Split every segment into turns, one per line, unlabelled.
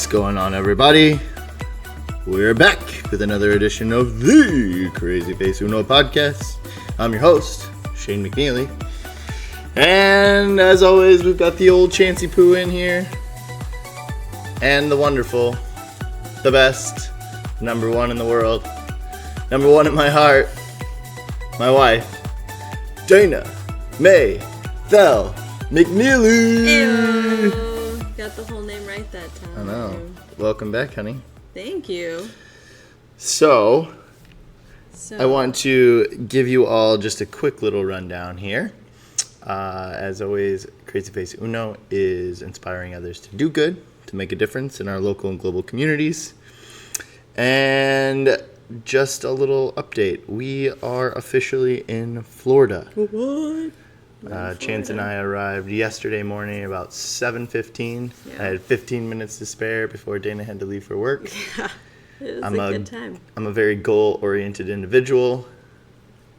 What's going on, everybody? We're back with another edition of the CrazyFaceUno Podcast. I'm your host, Shane McNeeley. And as always, we've got the old Chancey Poo in here. And the wonderful, the best, number one in the world, number one in my heart, my wife, Dana May Thel McNeeley.
Ew. Got the whole name right that time.
I know. Welcome back, honey.
Thank you.
So, I want to give you all just a quick little rundown here. As always, CrazyFaceUno is inspiring others to do good, to make a difference in our local and global communities. And just a little update. We are officially in Florida.
What?
Chance and I arrived yesterday morning about 7:15.
Yeah.
I had 15 minutes to spare before Dana had to leave for work.
Yeah, it was a good time.
I'm a very goal-oriented individual,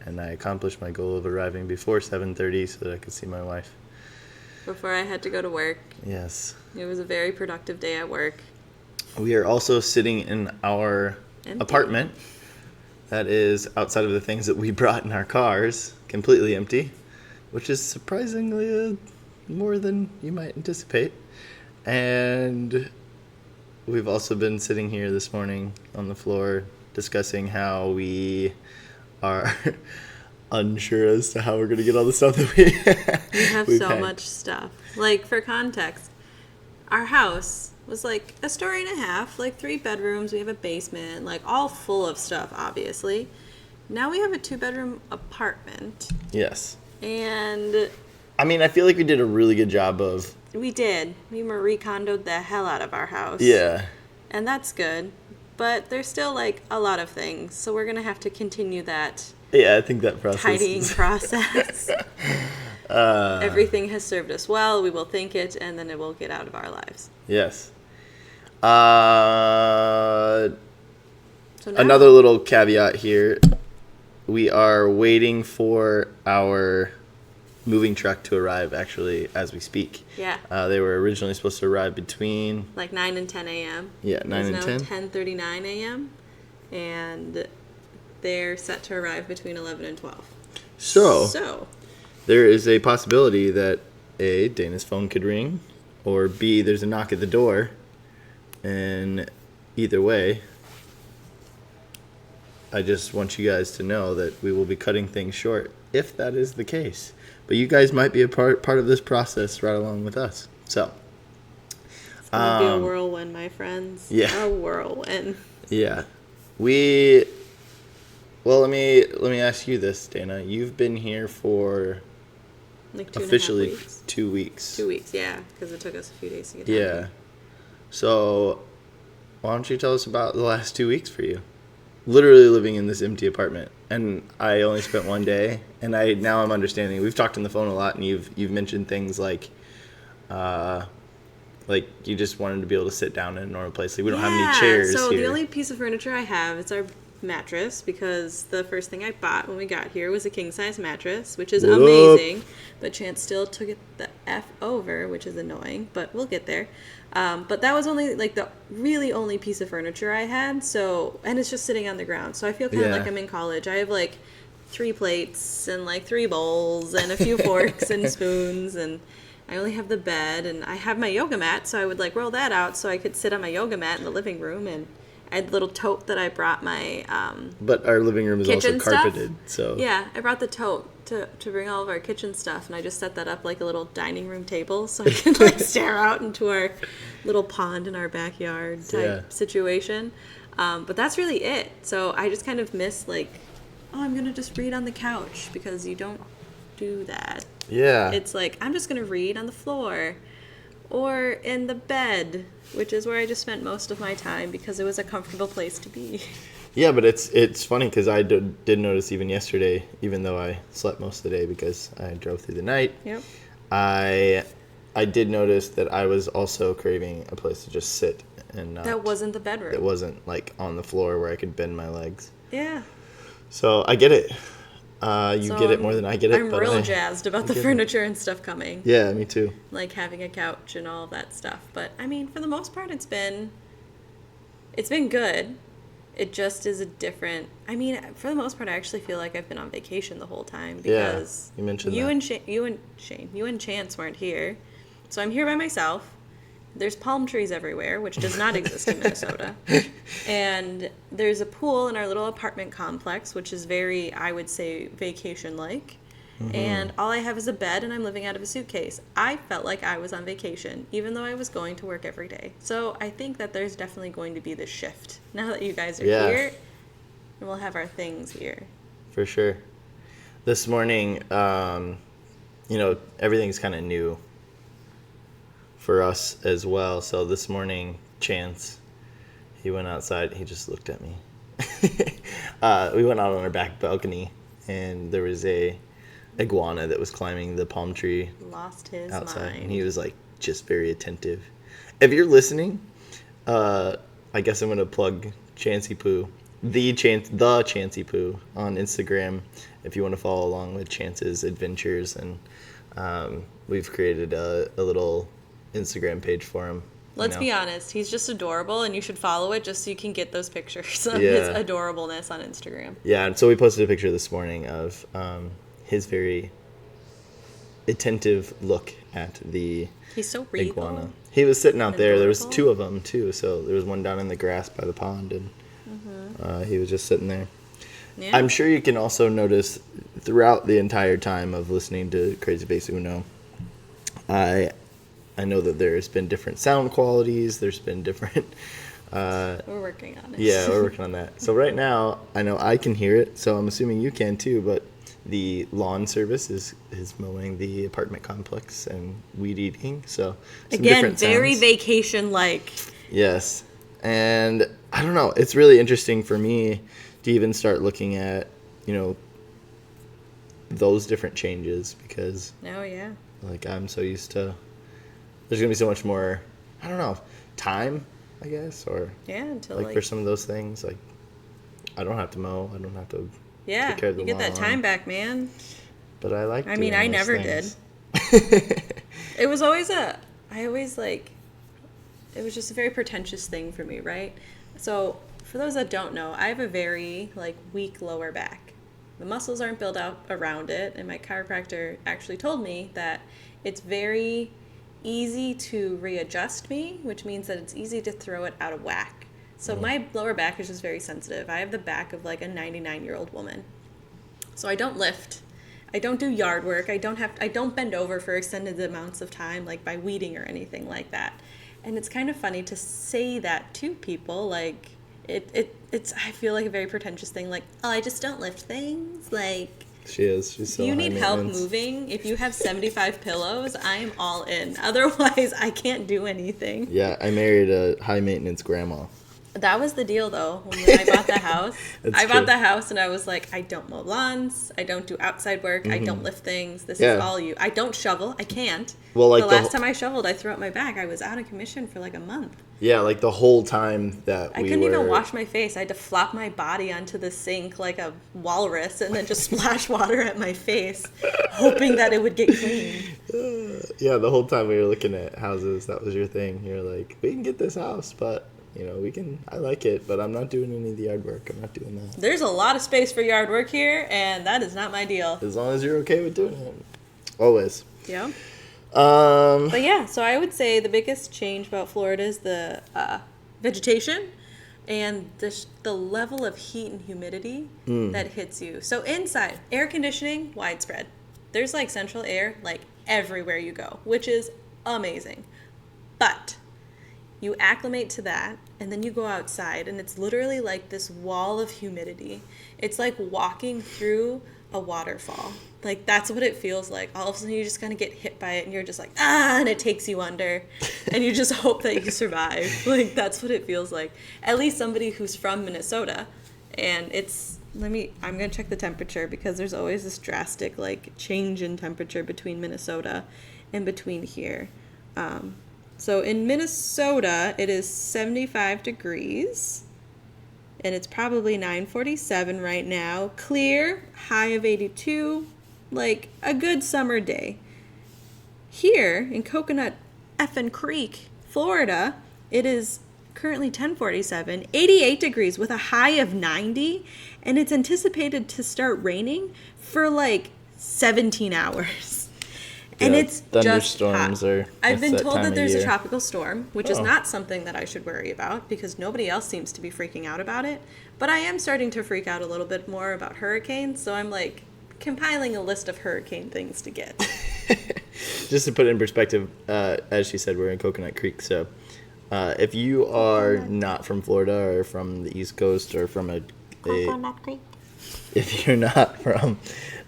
and I accomplished my goal of arriving before 7:30 so that I could see my wife.
Before I had to go to work.
Yes.
It was a very productive day at work.
We are also sitting in our apartment that is outside of the things that we brought in our cars, completely empty, which is surprisingly more than you might anticipate. And we've also been sitting here this morning on the floor discussing how we are unsure as to how we're going to get all the stuff that we
have so much stuff. Like, for context, our house was like a story and a half, like 3 bedrooms. We have a basement, like all full of stuff, obviously. Now we have a 2-bedroom apartment.
Yes.
And
I mean, I feel like we did a really good job of...
We did. We Marie Kondoed the hell out of our house.
Yeah.
And that's good. But there's still, like, a lot of things. So we're going to have to continue that...
Yeah, I think that process
tidying process. Everything has served us well. We will thank it, and then it will get out of our lives.
Yes.
So
another little caveat here. We are waiting for our moving truck to arrive, actually, as we speak.
Yeah.
They were originally supposed to arrive between...
Like 9 and 10 a.m.
Yeah, 9 and 10.
It's now 10:39 a.m. And they're set to arrive between 11 and 12.
So there is a possibility that A, Dana's phone could ring, or B, there's a knock at the door. And either way, I just want you guys to know that we will be cutting things short if that is the case. But you guys might be a part of this process right along with us. So
it's going to be a whirlwind, my friends.
Yeah.
A whirlwind.
Yeah. Well, let me ask you this, Dana. You've been here for
like 2.5
officially
weeks.
2 weeks.
2 weeks, yeah, because it took us a few days to get
Yeah.
down.
So why don't you tell us about the last 2 weeks for you? Literally living in this empty apartment, and I only spent 1 day, and now I'm understanding. We've talked on the phone a lot, and you've mentioned things like you just wanted to be able to sit down in a normal place. Like we don't have any chairs
so
here.
the only piece of furniture I have is our mattress, because the first thing I bought when we got here was a king-size mattress, which is amazing, but Chance still took it the F over, which is annoying, but we'll get there. But that was only like the really only piece of furniture I had, and it's just sitting on the ground, so I feel kind of like I'm in college. I have like 3 plates and like 3 bowls and a few forks and spoons, and I only have the bed, and I have my yoga mat, so I would like roll that out so I could sit on my yoga mat in the living room, and I had a little tote that I brought my
but our living room is also carpeted,
stuff. So yeah, I brought the tote to bring all of our kitchen stuff, and I just set that up like a little dining room table so I could like stare out into our little pond in our backyard type situation. But that's really it. So I just kind of miss like, I'm gonna just read on the couch, because you don't do that.
Yeah.
It's like, I'm just gonna read on the floor or in the bed, which is where I just spent most of my time because it was a comfortable place to be.
Yeah, but it's funny because I did notice even yesterday, even though I slept most of the day because I drove through the night.
Yep.
I did notice that I was also craving a place to just sit and not.
That wasn't the bedroom.
It wasn't like on the floor where I could bend my legs.
Yeah.
So I get it. You get it more than I get it.
I'm real jazzed about the furniture and stuff coming.
Yeah, me too.
Like having a couch and all of that stuff. But I mean, for the most part, it's been good. It just is a different. I mean, for the most part, I actually feel like I've been on vacation the whole time because
you mentioned
you
that.
you and Chance weren't here, so I'm here by myself. There's palm trees everywhere, which does not exist in Minnesota. And there's a pool in our little apartment complex, which is very, I would say, vacation-like. Mm-hmm. And all I have is a bed, and I'm living out of a suitcase. I felt like I was on vacation, even though I was going to work every day. So I think that there's definitely going to be this shift. Now that you guys are here, and we'll have our things here.
For sure. This morning, everything's kind of new for us as well. So this morning, Chance, he went outside. He just looked at me. We went out on our back balcony, and there was a iguana that was climbing the palm tree.
Lost his
outside,
mind.
and he was like just very attentive. If you're listening, I guess I'm gonna plug Chancey Poo, the Chancey Poo on Instagram. If you want to follow along with Chance's adventures, and we've created a little Instagram page for him.
Let's be honest, he's just adorable, and you should follow it just so you can get those pictures of his adorableness on Instagram.
Yeah, and so we posted a picture this morning of his very attentive look at the
He's so regal.
iguana. He was sitting out there. There was two of them, too, so there was one down in the grass by the pond, and he was just sitting there. Yeah. I'm sure you can also notice throughout the entire time of listening to CrazyFaceUno, I know that there's been different sound qualities. There's been different...
we're working on it.
Yeah, we're working on that. So right now, I know I can hear it, so I'm assuming you can too, but the lawn service is mowing the apartment complex and weed eating. So
again, very vacation-like.
Yes. And I don't know. It's really interesting for me to even start looking at, those different changes because...
Oh, yeah.
Like, I'm so used to... There's going to be so much more, I don't know, time, I guess, or...
Yeah, until,
like for some of those things, like, I don't have to mow. I don't have to take care of the lawn.
You get that time back, man.
But I like
I never
things.
did. It was always it was just a very pretentious thing for me, right? So, for those that don't know, I have a very, weak lower back. The muscles aren't built out around it, and my chiropractor actually told me that it's very easy to readjust me, which means that it's easy to throw it out of whack. So my lower back is just very sensitive. I have the back of a 99-year-old woman. So I don't lift. I don't do yard work. I don't bend over for extended amounts of time, by weeding or anything like that. And it's kind of funny to say that to people, it's I feel like a very pretentious thing, I just don't lift things,
She's so
you need help
maintenance.
moving. If you have 75 pillows, I'm all in. Otherwise, I can't do anything.
Yeah, I married a high maintenance grandma.
That was the deal, though, when I bought the house. Bought the house, and I was like, I don't mow lawns. I don't do outside work. I don't lift things. This is all you. I don't shovel. I can't.
Well,
the last time I shoveled, I threw out my back. I was out of commission for a month.
Yeah, the whole time that
I couldn't even wash my face. I had to flop my body onto the sink like a walrus and then just splash water at my face, hoping that it would get clean.
Yeah, the whole time we were looking at houses, that was your thing. You're like, we can get this house, but... I like it, but I'm not doing any of the yard work. I'm not doing that.
There's a lot of space for yard work here, and that is not my deal.
As long as you're okay with doing it. Always.
Yeah. But yeah, so I would say the biggest change about Florida is the vegetation and the level of heat and humidity that hits you. So inside, air conditioning, widespread. There's central air everywhere you go, which is amazing. But... you acclimate to that, and then you go outside, and it's literally this wall of humidity. It's like walking through a waterfall. That's what it feels like. All of a sudden, you just kind of get hit by it, and you're just and it takes you under, and you just hope that you survive. That's what it feels like. At least somebody who's from Minnesota, and I'm going to check the temperature, because there's always this drastic, change in temperature between Minnesota and between here. So in Minnesota, it is 75 degrees and it's probably 9:47 right now. Clear, high of 82, like a good summer day. Here in Coconut effing Creek, Florida, it is currently 10:47, 88 degrees with a high of 90, and it's anticipated to start raining for like 17 hours. And it's
thunderstorms
just hot. I've been told that there's a
year.
tropical storm, which is not something that I should worry about because nobody else seems to be freaking out about it. But I am starting to freak out a little bit more about hurricanes, so I'm like compiling a list of hurricane things to get.
Just to put it in perspective, as she said, we're in Coconut Creek, so if you are not from Florida or from the East Coast or from if you're not from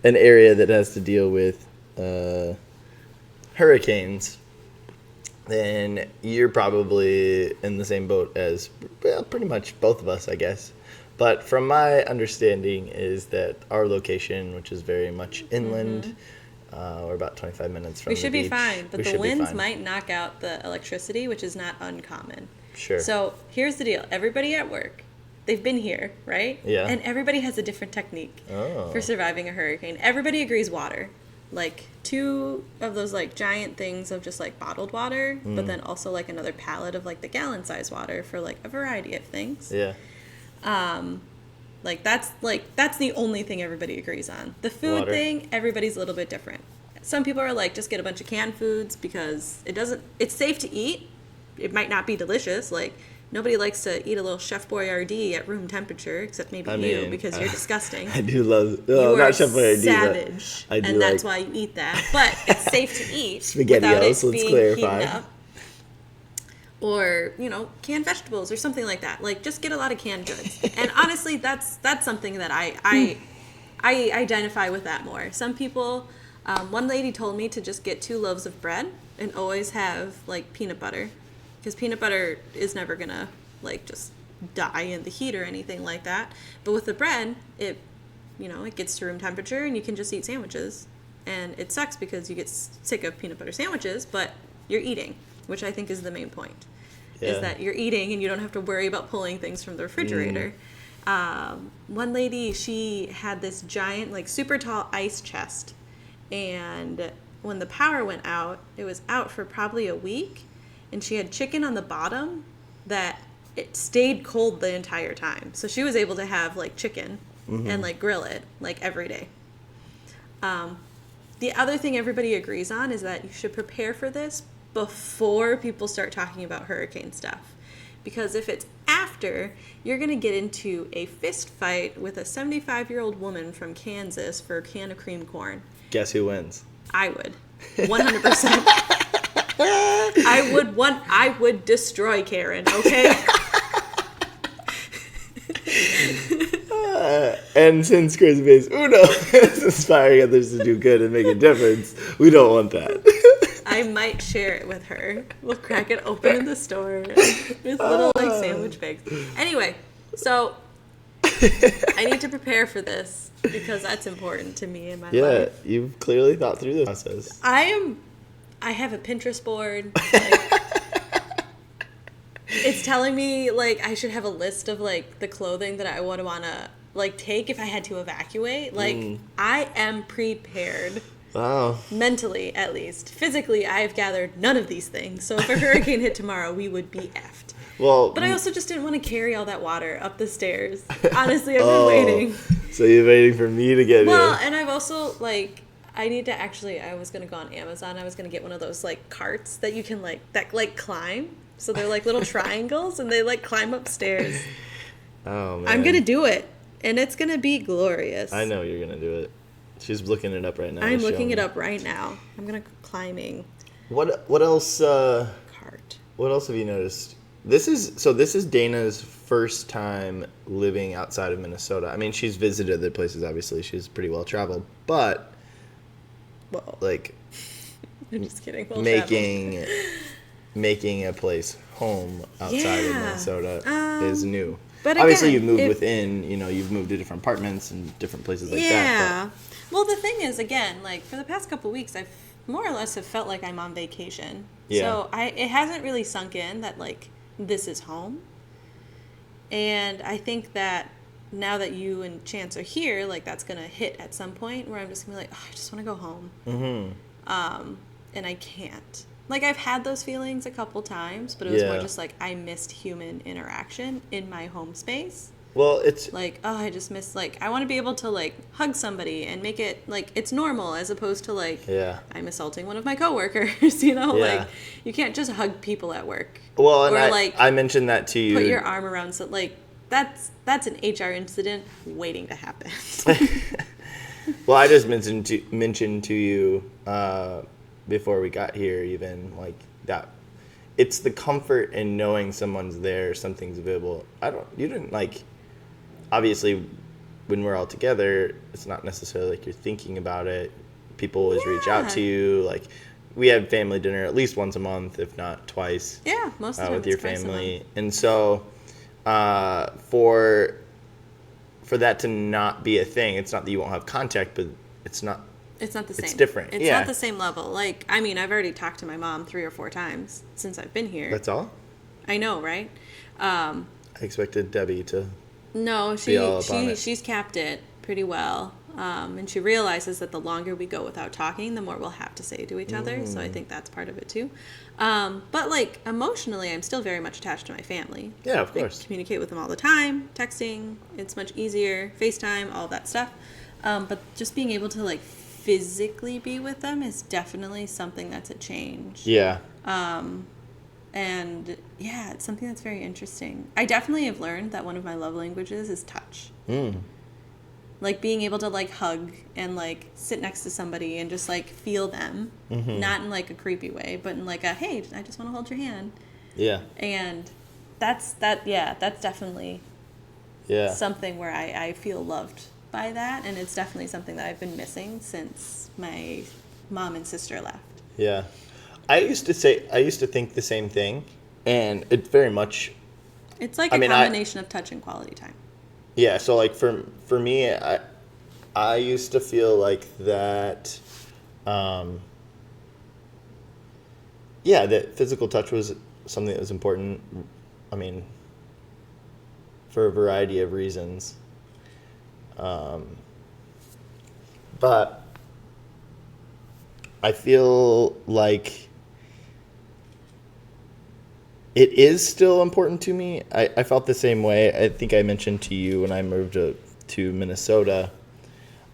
an area that has to deal with hurricanes, then you're probably in the same boat as, well, pretty much both of us, I guess. But from my understanding is that our location, which is very much inland, we're about 25 minutes from the beach.
We should be fine, but the winds might knock out the electricity, which is not uncommon.
Sure.
So here's the deal. Everybody at work, they've been here, right?
Yeah.
And everybody has a different technique for surviving a hurricane. Everybody agrees water. Like 2 of those like giant things of just like bottled water, but then also like another pallet of like the gallon size water for like a variety of things.
Yeah.
That's the only thing everybody agrees on. The food thing, everybody's a little bit different. Some people are like, just get a bunch of canned foods because it's safe to eat. It might not be delicious. Like, nobody likes to eat a little Chef Boyardee at room temperature, except maybe you, because you're disgusting.
I do love,
not Chef Boyardee, savage, and that's why you eat that. But it's safe to eat without it being heated up. Or, canned vegetables or something like that. Like, just get a lot of canned goods. And honestly, that's something that I identify with that more. Some people, one lady told me to just get 2 loaves of bread and always have, like, peanut butter. Because peanut butter is never going to, like, just die in the heat or anything like that. But with the bread, it gets to room temperature and you can just eat sandwiches. And it sucks because you get sick of peanut butter sandwiches, but you're eating, which I think is the main point. Is that you're eating and you don't have to worry about pulling things from the refrigerator. One lady, she had this giant, like, super tall ice chest. And when the power went out, it was out for probably a week. And she had chicken on the bottom that it stayed cold the entire time. So she was able to have, like, chicken and, like, grill it, like, every day. The other thing everybody agrees on is that you should prepare for this before people start talking about hurricane stuff. Because if it's after, you're going to get into a fist fight with a 75-year-old woman from Kansas for a can of cream corn.
Guess who wins?
I would. 100%. I would destroy Karen, okay?
And since CrazyFaceUno is inspiring others to do good and make a difference, we don't want that.
I might share it with her. We'll crack it open in the store with little like sandwich bags. Anyway, so I need to prepare for this because that's important to me in my life.
Yeah, you've clearly thought through the process.
I have a Pinterest board. Like, it's telling me like I should have a list of like the clothing that I would want to like take if I had to evacuate. Like I am prepared.
Wow.
Mentally, at least. Physically, I've gathered none of these things. So if a hurricane hit tomorrow, we would be effed.
Well,
but I also just didn't want to carry all that water up the stairs. Honestly, I've been waiting.
So you're waiting for me to get
Well,
here.
and I've also, like, I need to actually, I was going to go on Amazon. I was going to get one of those, like, carts that you can, like, climb. So they're, like, little triangles, and they, like, climb upstairs.
Oh, man.
I'm going to do it, and it's going to be glorious.
I know you're going to do it. She's looking it up right now.
I'm looking it up right now. I'm going to climbing.
What else?
Cart.
What else have you noticed? This is Dana's first time living outside of Minnesota. I mean, she's visited other places, obviously. She's pretty well traveled. But, like,
I'm just kidding.
Making a place home outside of Minnesota is new.
But
obviously,
again,
you've moved within, you've moved to different apartments and different places like that.
Yeah. Well, the thing is, again, like, for the past couple of weeks, I've more or less have felt like I'm on vacation. Yeah. So it hasn't really sunk in that, like, this is home. And I think that now that you and Chance are here, like, that's going to hit at some point where I'm just going to be like, oh, I just want to go home. Mm-hmm. And I can't. Like, I've had those feelings a couple times, but it was more just like I missed human interaction in my home space.
Well, it's...
Like, oh, I just miss, like, I want to be able to, like, hug somebody and make it, like, it's normal as opposed to, like, I'm assaulting one of my coworkers, you know? Like, you can't just hug people at work.
Well, and I mentioned that to you.
Put your arm around, so, like, that's an HR incident waiting to happen.
Well, I just mentioned to you before we got here, even, like, that it's the comfort in knowing someone's there, something's available. You didn't, like, obviously, when we're all together, it's not necessarily like you're thinking about it. People always reach out to you. Like, we have family dinner at least once a month, if not twice.
Yeah, most of the time
with your family. And so, for that to not be a thing, it's not that you won't have contact, but it's not the same. It's different.
It's not the same level. Like, I mean, I've already talked to my mom 3 or 4 times since I've been here.
That's all?
I know, right?
I expected Debbie to...
No, she's capped it pretty well. And she realizes that the longer we go without talking, the more we'll have to say to each other. So I think that's part of it too. But, like, emotionally, I'm still very much attached to my family.
Yeah, of course.
I communicate with them all the time, texting. It's much easier. FaceTime, all that stuff. But just being able to, like, physically be with them is definitely something that's a change.
Yeah.
And yeah, it's something that's very interesting. I definitely have learned that one of my love languages is touch. Like, being able to, like, hug and, like, sit next to somebody and just, like, feel them. Mm-hmm. Not in, like, a creepy way, but in, like, a, hey, I just want to hold your hand. Yeah. And that's definitely something where I feel loved by that. And it's definitely something that I've been missing since my mom and sister left. Yeah.
I used to think the same thing, and it very much...
It's like a combination of touch and quality time.
Yeah, so, like, for me, I used to feel like that, that physical touch was something that was important, I mean, for a variety of reasons. But I feel like it is still important to me. I felt the same way. I think I mentioned to you when I moved to Minnesota,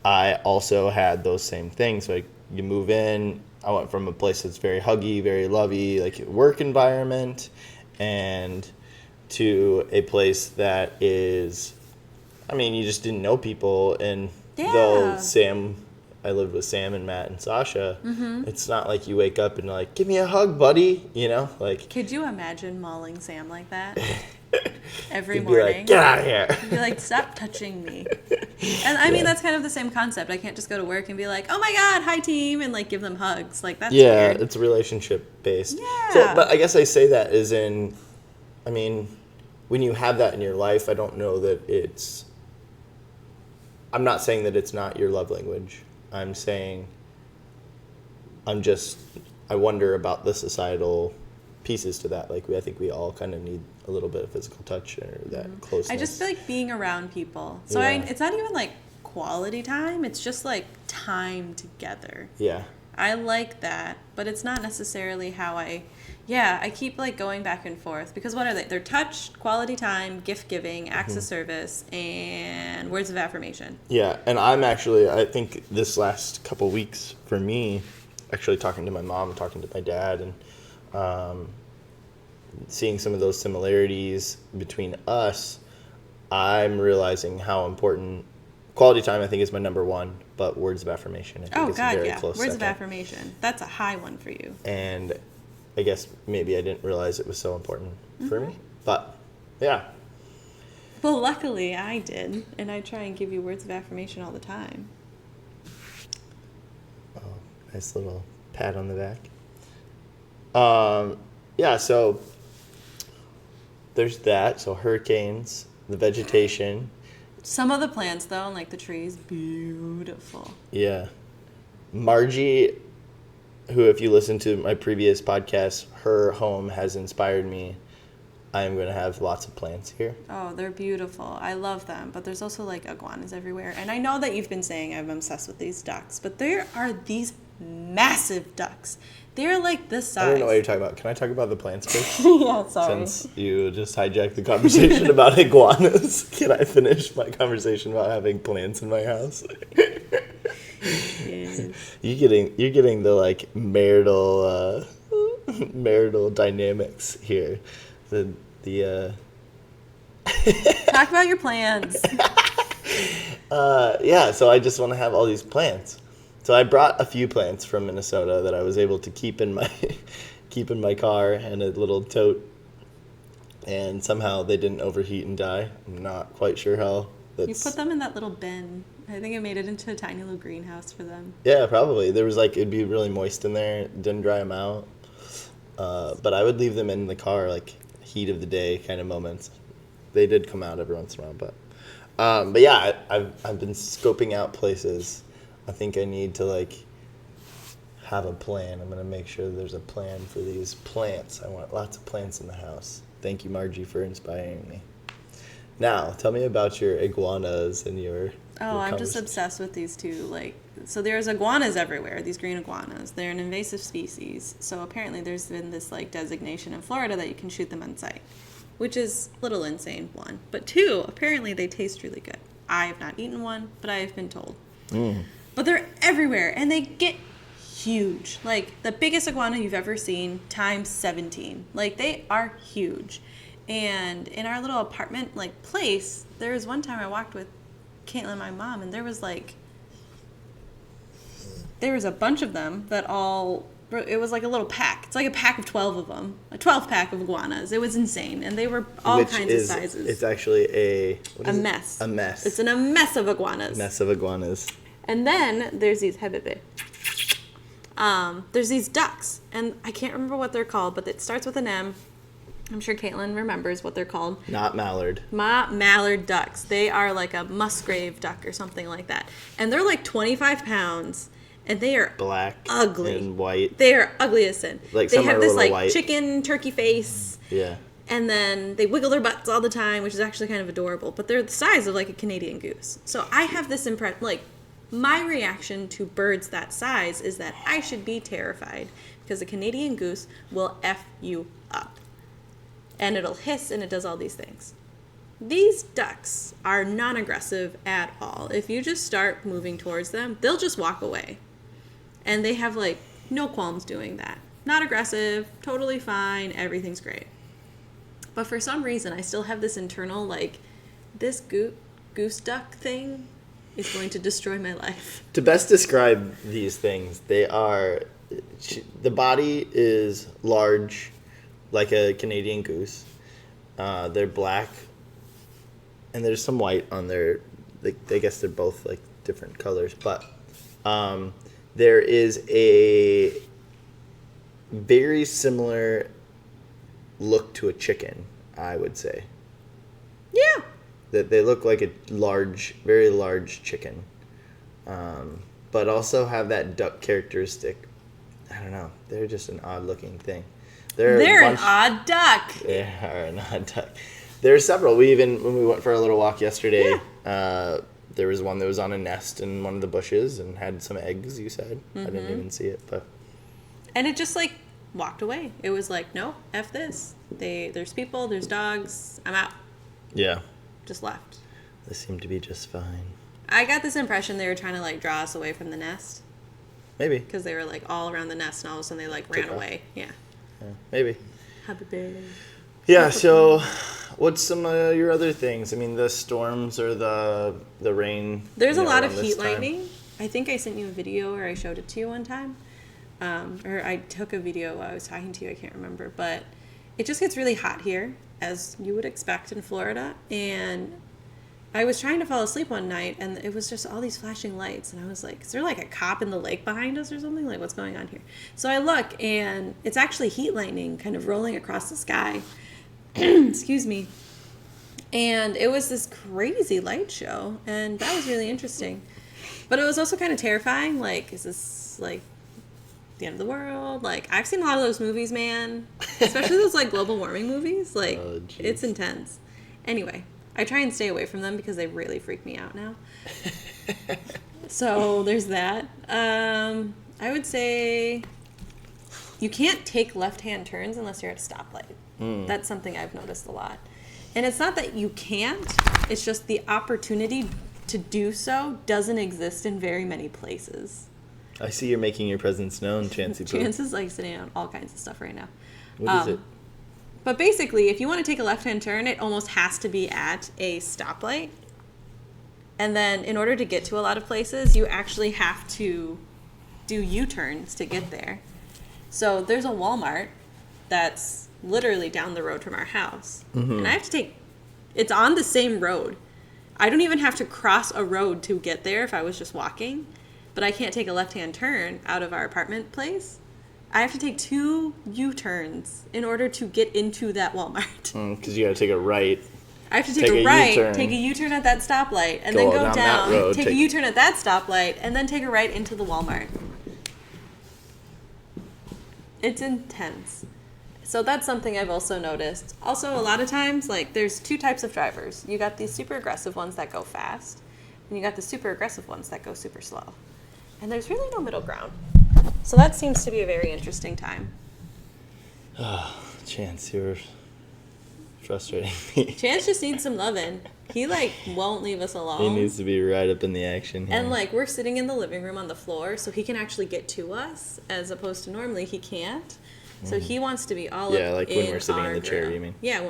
I also had those same things. Like, you move in, I went from a place that's very huggy, very lovey, like a work environment, and to a place that is, I mean, you just didn't know people. And though I lived with Sam and Matt and Sasha. Mm-hmm. It's not like you wake up and like, give me a hug, buddy. You know, like.
Could you imagine mauling Sam like that every
You'd
morning?
Be like, get out of here.
You'd be like, stop touching me. And I mean, that's kind of the same concept. I can't just go to work and be like, oh my God, hi team, and like give them hugs. Like, that's weird.
It's relationship based.
Yeah.
So, but I guess I say that as in, I mean, when you have that in your life, I don't know that I'm not saying that it's not your love language. I'm saying I wonder about the societal pieces to that. Like, I think we all kind of need a little bit of physical touch or that closeness.
I just feel like being around people. So it's not even like quality time. It's just like time together. Yeah. I like that, but it's not necessarily how I keep like going back and forth because what are they? They're touch, quality time, gift giving, acts of service, and words of affirmation.
Yeah, and I think this last couple weeks for me, actually talking to my mom, talking to my dad, and seeing some of those similarities between us, I'm realizing how important quality time I think is my number one, but words of affirmation I think is a very close
words
second.
Of affirmation. That's a high one for you.
And I guess maybe I didn't realize it was so important for me, but yeah.
Well, luckily I did, and I try and give you words of affirmation all the time.
Oh, nice little pat on the back. So there's that. So hurricanes, the vegetation.
Some of the plants, though, like the trees, beautiful.
Yeah. Margie, who, if you listen to my previous podcast, her home has inspired me I'm going to have lots of plants here.
Oh, they're beautiful. I love them. But there's also like iguanas everywhere. And I know that you've been saying I'm obsessed with these ducks, but there are these massive ducks. They're like this size.
I don't know what you're talking about. Can I talk about the plants first?
Yeah, sorry.
Since you just hijacked the conversation about iguanas, can I finish my conversation about having plants in my house?
Yes.
You're getting the like marital dynamics here. The
Talk about your plans.
Yeah, so I just want to have all these plants. So I brought a few plants from Minnesota that I was able to keep in my car and a little tote, and somehow they didn't overheat and die. I'm not quite sure how.
You put them in that little bin. I think it made it into a tiny little greenhouse for them.
Yeah, probably. There was it'd be really moist in there. It didn't dry them out. But I would leave them in the car, like heat of the day kind of moments. They did come out every once in a while, but yeah, I've been scoping out places. I think I need to have a plan. I'm gonna make sure there's a plan for these plants. I want lots of plants in the house. Thank you, Margie, for inspiring me. Now, tell me about your iguanas and your.
Oh, I'm just obsessed with these two. So there's iguanas everywhere, these green iguanas. They're an invasive species. So apparently there's been this designation in Florida that you can shoot them on sight, which is a little insane, one. But two, apparently they taste really good. I have not eaten one, but I have been told. But they're everywhere, and they get huge. The biggest iguana you've ever seen times 17. They are huge. And in our little apartment place, there was one time I walked with Caitlin, my mom, and there was a bunch of them it was like a little pack. It's like a pack of 12 of them. A 12-pack of iguanas. It was insane. And they were all kinds of sizes.
It's actually a
mess.
A mess.
It's a mess of iguanas.
Mess of iguanas.
And then there's these there's these ducks. And I can't remember what they're called, but it starts with an M. I'm sure Caitlin remembers what they're called.
Not mallard.
Mallard ducks. They are like a musgrave duck or something like that. And they're 25 pounds. And they are
black,
ugly,
and white.
They are ugly as sin. They have this
white.
Chicken turkey face.
Yeah.
And then they wiggle their butts all the time, which is actually kind of adorable. But they're the size of a Canadian goose. So I have this impression, my reaction to birds that size is that I should be terrified because a Canadian goose will F you up. And it'll hiss and it does all these things. These ducks are non-aggressive at all. If you just start moving towards them, they'll just walk away. And they have no qualms doing that. Not aggressive, totally fine, everything's great. But for some reason, I still have this internal this goose duck thing is going to destroy my life.
To best describe these things, the body is large, like a Canadian goose. They're black, and there's some white on their. I guess they're both different colors, but there is a very similar look to a chicken, I would say.
Yeah.
That they look like a very large chicken, but also have that duck characteristic. I don't know. They're just an odd-looking thing.
They're an odd duck.
They are an odd duck. There are several. When we went for a little walk yesterday, there was one that was on a nest in one of the bushes and had some eggs, you said. I didn't even see it, but.
And it just walked away. It was no, F this. There's people, there's dogs, I'm out.
Yeah.
Just left.
They seem to be just fine.
I got this impression they were trying to draw us away from the nest.
Maybe.
Because they were all around the nest and all of a sudden they ran away. Yeah.
Maybe.
Happy birthday.
Yeah, so what's some of your other things? I mean, the storms or the rain.
There's a lot of heat lightning. I think I sent you a video or I showed it to you one time. Or I took a video while I was talking to you. I can't remember. But it just gets really hot here, as you would expect in Florida. And I was trying to fall asleep one night, and it was just all these flashing lights. And I was like, is there a cop in the lake behind us or something? What's going on here? So I look, and it's actually heat lightning kind of rolling across the sky. Excuse me. And it was this crazy light show, and that was really interesting. But it was also kind of terrifying. Is this, the end of the world. Like, I've seen a lot of those movies, man. Especially those, like, global warming movies. Like, it's intense. Anyway, I try and stay away from them because they really freak me out now. So, there's that. I would say you can't take left-hand turns unless you're at a stoplight. That's something I've noticed a lot. And it's not that you can't. It's just the opportunity to do so doesn't exist in very many places.
I see you're making your presence known, Chancey.
Chance is like sitting on all kinds of stuff right now.
What is it?
But basically, if you want to take a left-hand turn, it almost has to be at a stoplight. And then in order to get to a lot of places, you actually have to do U-turns to get there. So there's a Walmart that's literally down the road from our house. And I have to take... It's on the same road. I don't even have to cross a road to get there if I was just walking. But I can't take a left-hand turn out of our apartment place. I have to take 2 U-turns in order to get into that Walmart.
Because you got to take a right.
I have to take a right, U-turn, take a U-turn at that stoplight, and then go down, take a U-turn at that stoplight, and then take a right into the Walmart. It's intense. So that's something I've also noticed. Also, a lot of times, like, there's 2 types of drivers. You got these super aggressive ones that go fast, and you got the super aggressive ones that go super slow. And there's really no middle ground. So that seems to be a very interesting time.
Oh, Chance, you're frustrating me.
Chance just needs some loving. He, like, won't leave us alone.
He needs to be right up in the action here.
And, like, we're sitting in the living room on the floor, so he can actually get to us, as opposed to normally he can't. So he wants to be all up in our
like when we're sitting in the chair,
grill.
you mean?
Yeah,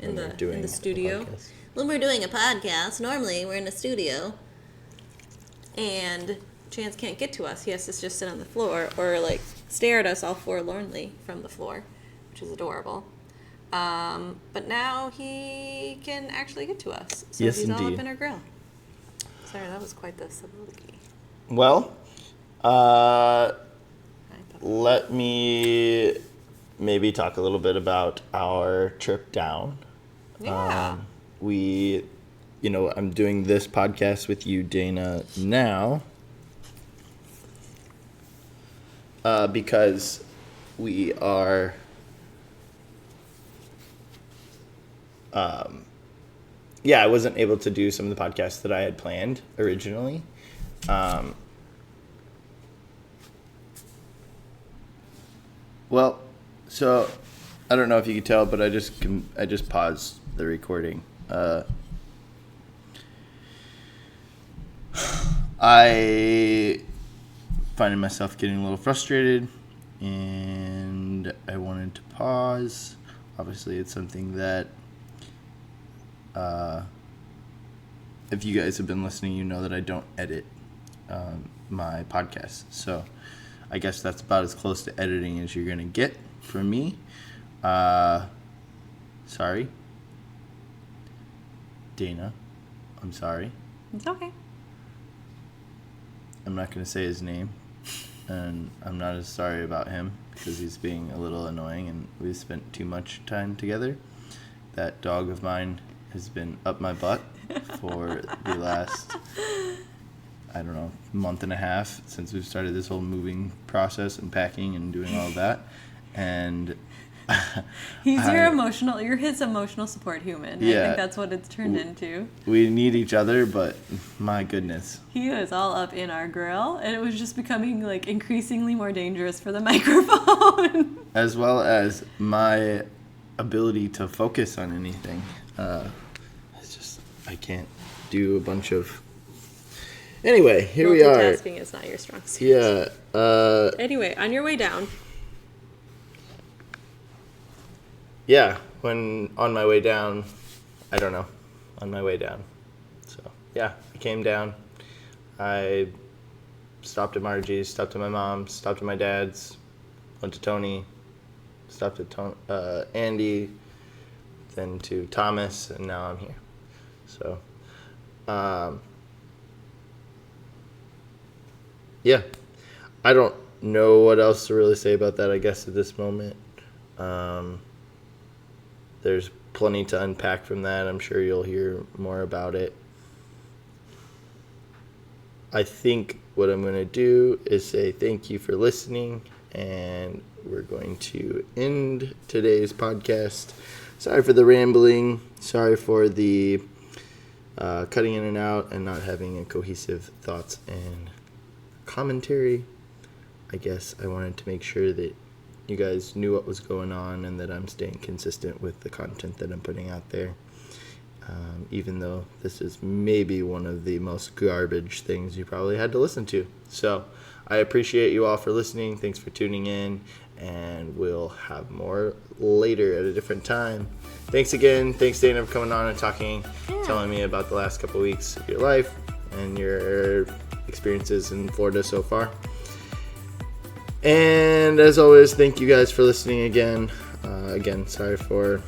in the studio. When we're doing a podcast, normally we're in the studio, and Chance can't get to us. He has to just sit on the floor or, like, stare at us all forlornly from the floor, which is adorable. But now he can actually get to us. So
yes,
he's
indeed.
all up in our grill. Sorry, that was quite the soliloquy.
Well, let me maybe talk a little bit about our trip down.
Yeah.
I'm doing this podcast with you, Dana, now because we are I wasn't able to do some of the podcasts that I had planned originally. Well, so I don't know if you could tell, but I just paused the recording. I finding myself getting a little frustrated, and I wanted to pause. Obviously, it's something that if you guys have been listening, you know that I don't edit my podcast. So I guess that's about as close to editing as you're going to get from me. Sorry. Dana, I'm sorry.
It's okay.
I'm not going to say his name, and I'm not as sorry about him because he's being a little annoying and we've spent too much time together. That dog of mine has been up my butt for the last, I don't know, month and a half since we've started this whole moving process and packing and doing all of that. And
you're his emotional support human.
Yeah,
I think that's what it's turned into.
We need each other, but my goodness.
He was all up in our grill, and it was just becoming, like, increasingly more dangerous for the microphone.
As well as my ability to focus on anything. It's just, I can't do a bunch of... Anyway, here we are.
Multitasking is not your strong suit.
Yeah.
Anyway, on your way down.
Yeah, when on my way down, on my way down. So, yeah, I came down. I stopped at Margie's, stopped at my mom's, stopped at my dad's, went to Tony, stopped at Andy, then to Thomas, and now I'm here. So, yeah, I don't know what else to really say about that, I guess, at this moment. There's plenty to unpack from that. I'm sure you'll hear more about it. I think what I'm going to do is say thank you for listening, and we're going to end today's podcast. Sorry for the rambling. Sorry for the cutting in and out and not having a cohesive thoughts and commentary. I guess I wanted to make sure that you guys knew what was going on and that I'm staying consistent with the content that I'm putting out there. Even though this is maybe one of the most garbage things you probably had to listen to. So I appreciate you all for listening. Thanks for tuning in, and we'll have more later at a different time. Thanks again. Thanks, Dana, for coming on and talking, telling me about the last couple weeks of your life and your experiences in Florida so far. And as always, thank you guys for listening again. Again, sorry for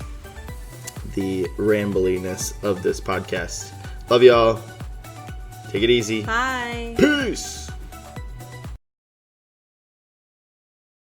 the rambliness of this podcast. Love y'all. Take it easy.
Bye.
Peace.